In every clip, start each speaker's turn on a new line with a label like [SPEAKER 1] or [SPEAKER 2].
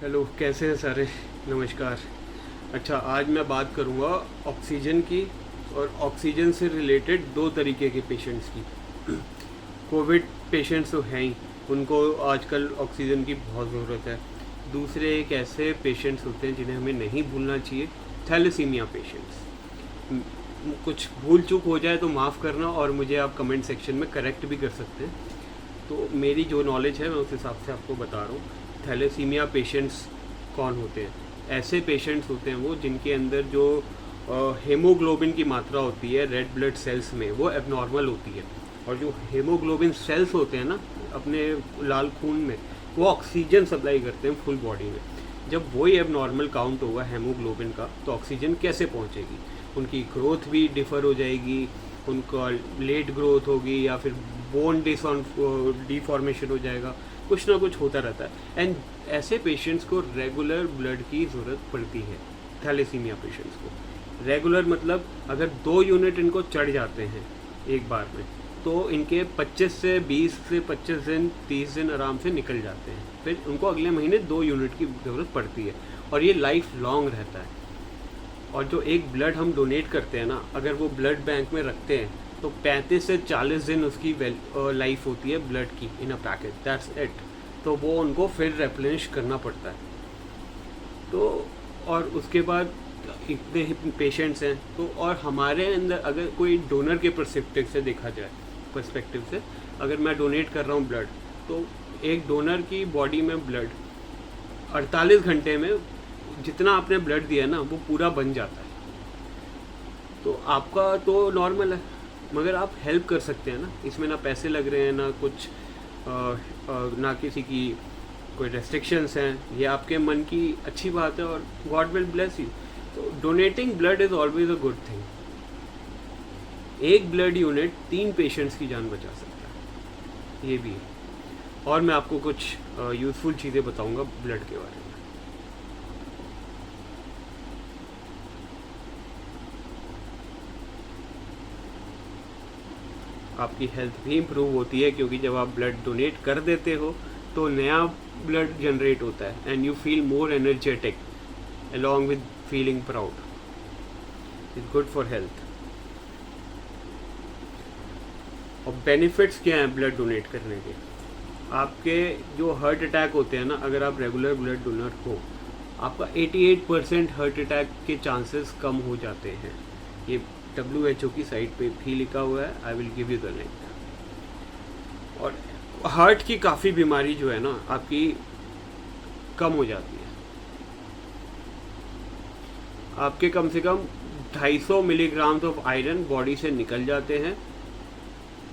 [SPEAKER 1] Hello, कैसे हैं सारे। नमस्कार। अच्छा, आज मैं बात करूँगा ऑक्सीजन की और ऑक्सीजन से रिलेटेड दो तरीके के पेशेंट्स की। कोविड पेशेंट्स तो हैं ही, उनको आजकल ऑक्सीजन की बहुत ज़रूरत है। दूसरे एक ऐसे पेशेंट्स होते हैं जिन्हें हमें नहीं भूलना चाहिए, थैलेसीमिया पेशेंट्स। कुछ भूल चूक हो जाए तो माफ़ करना, और मुझे आप कमेंट सेक्शन में करेक्ट भी कर सकते हैं। तो मेरी जो नॉलेज है मैं उस हिसाब से आपको बता रहा हूँ। थैलेसीमिया पेशेंट्स कौन होते हैं? ऐसे पेशेंट्स होते हैं वो जिनके अंदर जो हेमोग्लोबिन की मात्रा होती है रेड ब्लड सेल्स में, वो एबनॉर्मल होती है। और जो हेमोग्लोबिन सेल्स होते हैं ना अपने लाल खून में, वो ऑक्सीजन सप्लाई करते हैं फुल बॉडी में। जब वही एबनॉर्मल काउंट होगा हेमोग्लोबिन का, तो ऑक्सीजन कैसे पहुंचेगी? उनकी ग्रोथ भी डिफ़र हो जाएगी, उनका लेट ग्रोथ होगी, या फिर बोन डिफॉर्मेशन हो जाएगा, कुछ ना कुछ होता रहता है। एंड ऐसे पेशेंट्स को रेगुलर ब्लड की ज़रूरत पड़ती है। थैलेसीमिया पेशेंट्स को रेगुलर मतलब अगर 2 यूनिट इनको चढ़ जाते हैं एक बार में, तो इनके 25 से 20 से 25 दिन 30 दिन आराम से निकल जाते हैं। फिर उनको अगले महीने 2 यूनिट की ज़रूरत पड़ती है, और ये लाइफ लॉन्ग रहता है। और जो एक ब्लड हम डोनेट करते हैं ना, अगर वो ब्लड बैंक में रखते हैं तो 35 से 40 दिन उसकी लाइफ होती है ब्लड की इन अ पैकेट, दैट्स इट। तो वो उनको फिर रेप्लेनिश करना पड़ता है। तो और उसके बाद इतने पेशेंट्स हैं, तो और हमारे अंदर अगर कोई डोनर के पर्सपेक्टिव से देखा जाए, पर्सपेक्टिव से अगर मैं डोनेट कर रहा हूँ ब्लड, तो एक डोनर की बॉडी में ब्लड 48 घंटे में जितना आपने ब्लड दिया ना वो पूरा बन जाता है। तो आपका तो नॉर्मल है, मगर आप हेल्प कर सकते हैं ना, इसमें ना पैसे लग रहे हैं, ना कुछ ना किसी की कोई रेस्ट्रिक्शंस हैं। ये आपके मन की अच्छी बात है, और गॉड विल ब्लेस यू। तो donating blood is always a good thing. एक ब्लड यूनिट 3 पेशेंट्स की जान बचा सकता है, ये भी है। और मैं आपको कुछ यूज़फुल चीज़ें बताऊंगा ब्लड के बारे में। आपकी हेल्थ भी इम्प्रूव होती है, क्योंकि जब आप ब्लड डोनेट कर देते हो तो नया ब्लड जनरेट होता है, and you feel more energetic along with feeling proud. It's good for health. और बेनिफिट्स क्या हैं ब्लड डोनेट करने के? आपके जो हार्ट अटैक होते हैं ना, अगर आप रेगुलर ब्लड डोनर हो, आपका 88% हार्ट अटैक के चांसेस कम हो जाते हैं। ये WHO की साइट पे भी लिखा हुआ है, I will give you the link. और हार्ट की काफ़ी बीमारी जो है ना आपकी कम हो जाती है। आपके कम से कम 250 मिलीग्राम ऑफ आयरन बॉडी से निकल जाते हैं,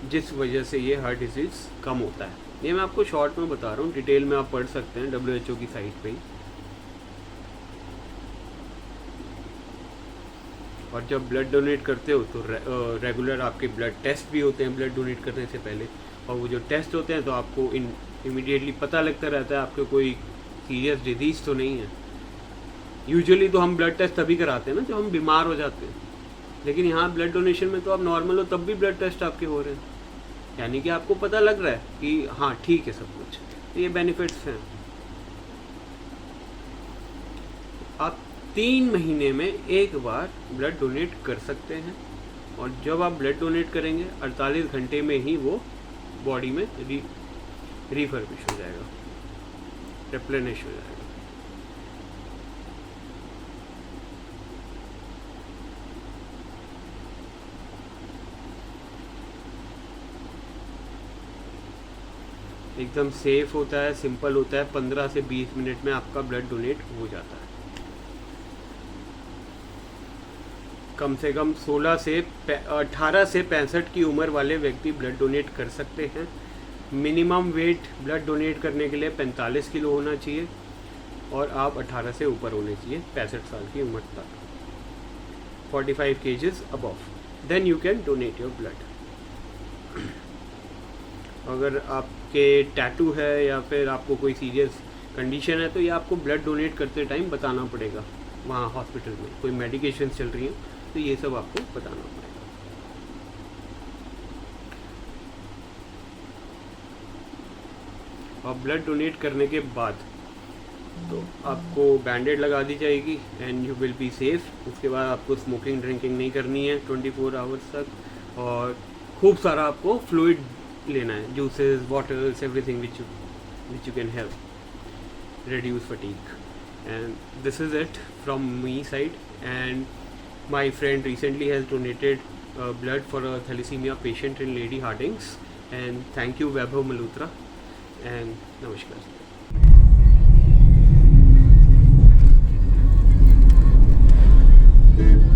[SPEAKER 1] जिस वजह से ये हार्ट डिजीज़ कम होता है। ये मैं आपको शॉर्ट में बता रहा हूँ, डिटेल में आप पढ़ सकते हैं WHO की साइट पे ही। और जब ब्लड डोनेट करते हो तो रेगुलर आपके ब्लड टेस्ट भी होते हैं ब्लड डोनेट करने से पहले। और वो जो टेस्ट होते हैं तो आपको इमीडिएटली पता लगता रहता है आपको कोई सीरियस डिजीज़ तो नहीं है। यूजुअली तो हम ब्लड टेस्ट तभी कराते हैं ना जब हम बीमार हो जाते हैं, लेकिन यहाँ ब्लड डोनेशन में तो आप नॉर्मल हो तब भी ब्लड टेस्ट आपके हो रहे हैं, यानी कि आपको पता लग रहा है कि हाँ ठीक है सब कुछ। तो ये बेनिफिट्स हैं। आप 3 महीने में एक बार ब्लड डोनेट कर सकते हैं, और जब आप ब्लड डोनेट करेंगे 48 घंटे में ही वो बॉडी में रिफर्बिश हो जाएगा, रिप्लेनिश हो जाएगा। एकदम सेफ होता है, सिंपल होता है, 15 से 20 मिनट में आपका ब्लड डोनेट हो जाता है। कम से कम 18 से 65 की उम्र वाले व्यक्ति ब्लड डोनेट कर सकते हैं। मिनिमम वेट ब्लड डोनेट करने के लिए 45 किलो होना चाहिए, और आप 18 से ऊपर होने चाहिए 65 साल की उम्र तक, 45 kgs above, then you can donate your blood. अगर आपके टैटू है या फिर आपको कोई सीरियस कंडीशन है, तो ये आपको ब्लड डोनेट करते टाइम बताना पड़ेगा वहाँ हॉस्पिटल में। कोई मेडिकेशन चल रही है तो ये सब आपको बताना पड़ेगा। और ब्लड डोनेट करने के बाद तो आपको बैंडेड लगा दी जाएगी and you will be safe. उसके बाद आपको स्मोकिंग ड्रिंकिंग नहीं करनी है 24 आवर्स तक, और खूब सारा आपको फ्लूइड लेना है, juices, waters, everything which you can help reduce fatigue. And this is it from me side. And my friend recently has donated blood for a thalassemia patient in Lady Hardings. And thank you Vaibhav Malhotra and namaskar.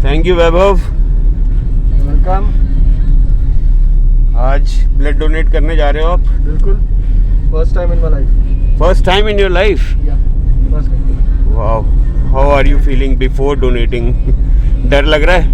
[SPEAKER 1] Thank you Vaibhav.
[SPEAKER 2] Welcome.
[SPEAKER 1] आज blood donate करने जा रहे हो आप?
[SPEAKER 2] बिल्कुल, first time in my life.
[SPEAKER 1] First time in your life?
[SPEAKER 2] या first time.
[SPEAKER 1] Wow. How are you feeling before donating? डर लग रहा है?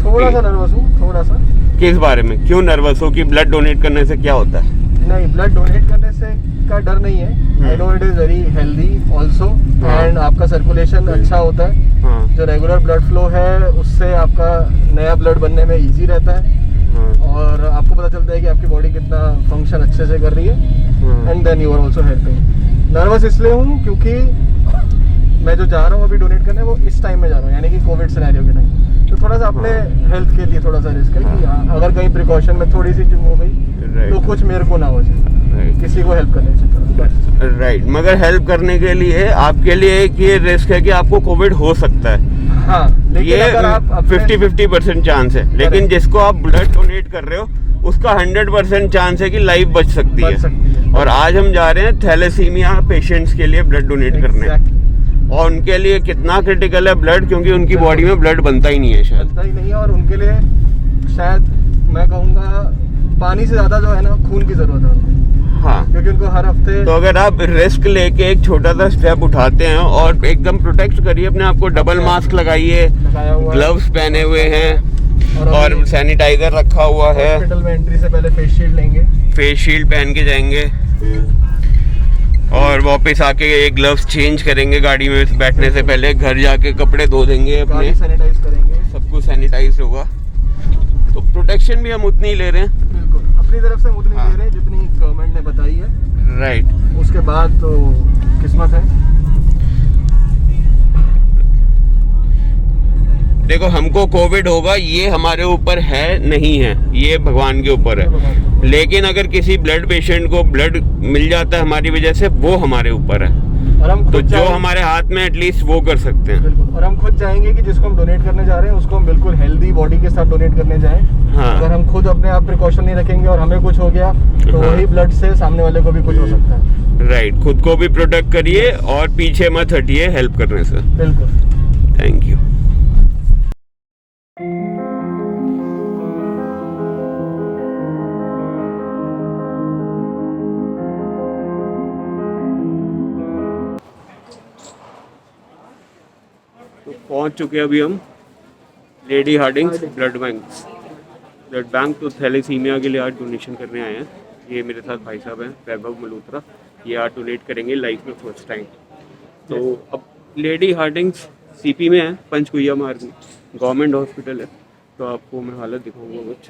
[SPEAKER 2] थोड़ा सा नर्वस हूँ, थोड़ा सा।
[SPEAKER 1] किस बारे में? क्यों नर्वस हो? कि ब्लड डोनेट करने से क्या होता है?
[SPEAKER 2] नहीं, ब्लड डोनेट करने से का डर नहीं है। I know it is very healthy also, and आपका सर्कुलेशन अच्छा होता है।
[SPEAKER 1] हाँ।
[SPEAKER 2] जो रेगुलर ब्लड फ्लो है उससे आपका नया ब्लड बनने में इजी रहता है।
[SPEAKER 1] हाँ।
[SPEAKER 2] और आपको पता चलता है कि आपकी बॉडी कितना फंक्शन अच्छे से कर रही है, and then you are also helping. Nervous इसलिए हूँ क्योंकि मैं जो जा रहा हूँ अभी डोनेट करने, वो इस टाइम में जा रहा हूँ, यानी कि कोविड सिनेरियो के टाइम। तो थोड़ा सा अपने हेल्थ के लिए थोड़ा सा रिस्क है कि अगर कहीं प्रिकॉशन में थोड़ी सी चूक हो गई तो कुछ मेरे को ना हो जाए, किसी को हेल्प करने से।
[SPEAKER 1] राइट, मगर हेल्प करने के लिए आपके लिए एक ये रिस्क है कि आपको कोविड हो सकता है।
[SPEAKER 2] हाँ, लेकिन
[SPEAKER 1] ये
[SPEAKER 2] अगर आप
[SPEAKER 1] 50-50% चांस है, लेकिन जिसको आप ब्लड डोनेट कर रहे हो उसका 100% चांस है कि लाइफ बच सकती है। और आज हम जा रहे हैं थैलेसीमिया पेशेंट्स के लिए ब्लड डोनेट करने, और उनके लिए कितना क्रिटिकल है ब्लड, क्योंकि उनकी बॉडी में ब्लड बनता ही नहीं है, शायद
[SPEAKER 2] बनता ही नहीं है। और उनके लिए शायद मैं कहूँगा पानी से ज्यादा जो है ना, खून की जरूरत है उनको।
[SPEAKER 1] हाँ,
[SPEAKER 2] क्योंकि उनको हर हफ्ते।
[SPEAKER 1] तो अगर आप रिस्क लेके एक छोटा सा स्टेप उठाते हैं और एकदम प्रोटेक्ट करिए अपने आप को, डबल मास्क लगाइए, ग्लव्स पहने हुए हैं और सैनिटाइजर रखा हुआ है,
[SPEAKER 2] हॉस्पिटल में एंट्री से पहले फेस शील्ड लेंगे,
[SPEAKER 1] फेस शील्ड पहन के जाएंगे, और वापस आके ये ग्लव्स चेंज करेंगे गाड़ी में बैठने से पहले, घर जाके कपड़े धो देंगे अपने,
[SPEAKER 2] सैनिटाइज करेंगे,
[SPEAKER 1] सब कुछ सैनिटाइज होगा। तो प्रोटेक्शन भी हम उतनी ही ले रहे हैं,
[SPEAKER 2] बिल्कुल अपनी तरफ से उतनी ले रहे हैं जितनी गवर्नमेंट ने बताई है।
[SPEAKER 1] राइट।
[SPEAKER 2] उसके बाद तो किस्मत है।
[SPEAKER 1] देखो, हमको कोविड होगा ये हमारे ऊपर है नहीं है, ये भगवान के ऊपर है। लेकिन अगर किसी ब्लड पेशेंट को ब्लड मिल जाता है हमारी वजह से, वो हमारे ऊपर है।
[SPEAKER 2] और हम
[SPEAKER 1] तो जो हमारे हाथ में एटलीस्ट वो कर सकते हैं।
[SPEAKER 2] बिल्कुल, और हम खुद चाहेंगे कि जिसको हम डोनेट करने जा रहे हैं उसको हम बिल्कुल हेल्दी बॉडी के साथ डोनेट करने जाएं।
[SPEAKER 1] हाँ।
[SPEAKER 2] अगर हम खुद अपने आप प्रिकॉशन नहीं रखेंगे और हमें कुछ हो गया तो वही ब्लड से सामने वाले को भी कुछ हो सकता है।
[SPEAKER 1] राइट, खुद को भी प्रोटेक्ट करिए और पीछे मत हटिए हेल्प करने से।
[SPEAKER 2] बिल्कुल,
[SPEAKER 1] थैंक यू। तो पहुंच चुके हैं अभी हम लेडी हार्डिंग्स ब्लड बैंक। तो थैलेसीमिया के लिए आज डोनेशन करने आए हैं। ये मेरे साथ भाई साहब हैं, वैभव मल्होत्रा। ये आज डोनेट करेंगे लाइफ में फर्स्ट टाइम। तो अब लेडी हार्डिंग्स सीपी में है, पंचकुइया मार्ग में, गवर्नमेंट हॉस्पिटल है। तो आपको मैं हालत दिखाऊंगा कुछ।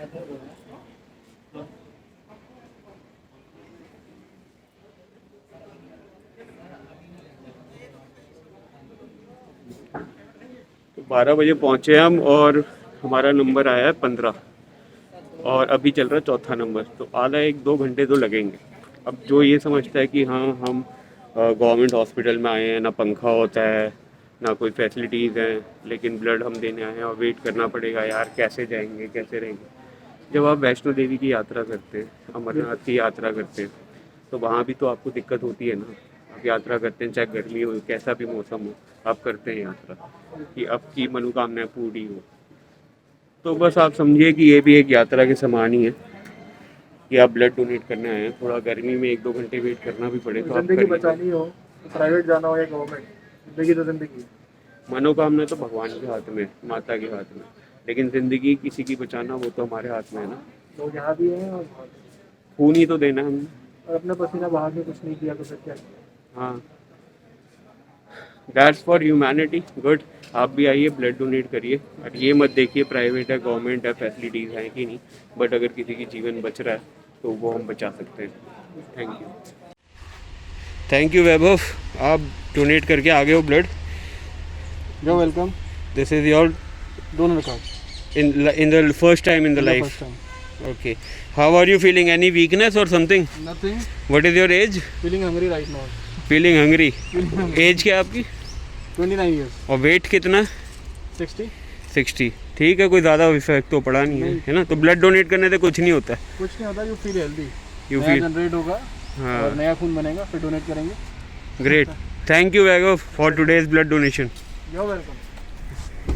[SPEAKER 1] तो 12 बजे पहुँचे हम और हमारा नंबर आया है 15 और अभी चल रहा है चौथा नंबर। तो आधा 1-2 घंटे तो लगेंगे। अब जो ये समझता है कि हाँ हम गवर्नमेंट हॉस्पिटल में आए हैं, ना पंखा होता है ना कोई फैसिलिटीज़ हैं, लेकिन ब्लड हम देने आए हैं और वेट करना पड़ेगा, यार कैसे जाएंगे कैसे रहेंगे। जब आप वैष्णो देवी की यात्रा करते हैं, अमरनाथ की यात्रा करते हैं, तो वहाँ भी तो आपको दिक्कत होती है ना। आप यात्रा करते हैं, चाहे गर्मी हो कैसा भी मौसम हो, आप करते हैं यात्रा कि आपकी मनोकामनाएं पूरी हो। तो बस आप समझिए कि ये भी एक यात्रा के समान ही है कि आप ब्लड डोनेट करने आए हैं। थोड़ा गर्मी में 1-2 घंटे वेट करना भी पड़े तो आप
[SPEAKER 2] जिंदगी
[SPEAKER 1] करिए।
[SPEAKER 2] बचानी हो, प्राइवेट जाना हो या गवर्नमेंट, जिंदगी तो जिंदगी है।
[SPEAKER 1] मनोकामना तो भगवान के हाथ में, माता के हाथ में, लेकिन ज़िंदगी किसी की बचाना वो तो हमारे हाथ में है ना।
[SPEAKER 2] लोग यहाँ भी हैं और वहाँ भी।
[SPEAKER 1] खून ही तो देना है हमने।
[SPEAKER 2] और अपना पसीना बहा के कुछ नहीं किया तो फिर क्या।
[SPEAKER 1] हाँ, दैट्स फॉर ह्यूमैनिटी। गुड, आप भी आइए ब्लड डोनेट करिए। और ये मत देखिए प्राइवेट है गवर्नमेंट है फैसिलिटीज़ हैं कि नहीं, बट अगर किसी की जीवन बच रहा है तो वो हम बचा सकते हैं। Thank you. थैंक यू वैभव। आप डोनेट करके आ गए हो blood.
[SPEAKER 2] You're welcome.
[SPEAKER 1] This is your
[SPEAKER 2] Donor card.
[SPEAKER 1] in the first time in the life.
[SPEAKER 2] First time.
[SPEAKER 1] Okay. How are you feeling? Any weakness or something?
[SPEAKER 2] Nothing.
[SPEAKER 1] What is your age?
[SPEAKER 2] Feeling hungry right now.
[SPEAKER 1] Feeling hungry.
[SPEAKER 2] Feeling hungry.
[SPEAKER 1] Age क्या है आपकी?
[SPEAKER 2] 29 years.
[SPEAKER 1] और wait कितना?
[SPEAKER 2] 60.
[SPEAKER 1] 60. ठीक है, कोई ज़्यादा effect तो पड़ा नहीं है, है ना? तो ब्लड डोनेट करने से कुछ नहीं होता है.
[SPEAKER 2] कुछ नहीं होता. You feel healthy.
[SPEAKER 1] You
[SPEAKER 2] नया
[SPEAKER 1] feel.
[SPEAKER 2] जनरेट होगा
[SPEAKER 1] हाँ.
[SPEAKER 2] और नया खून बनेगा, फिर डोनेट करेंगे.
[SPEAKER 1] Great. Thank you Vaibhav for today's blood donation.
[SPEAKER 2] You're welcome.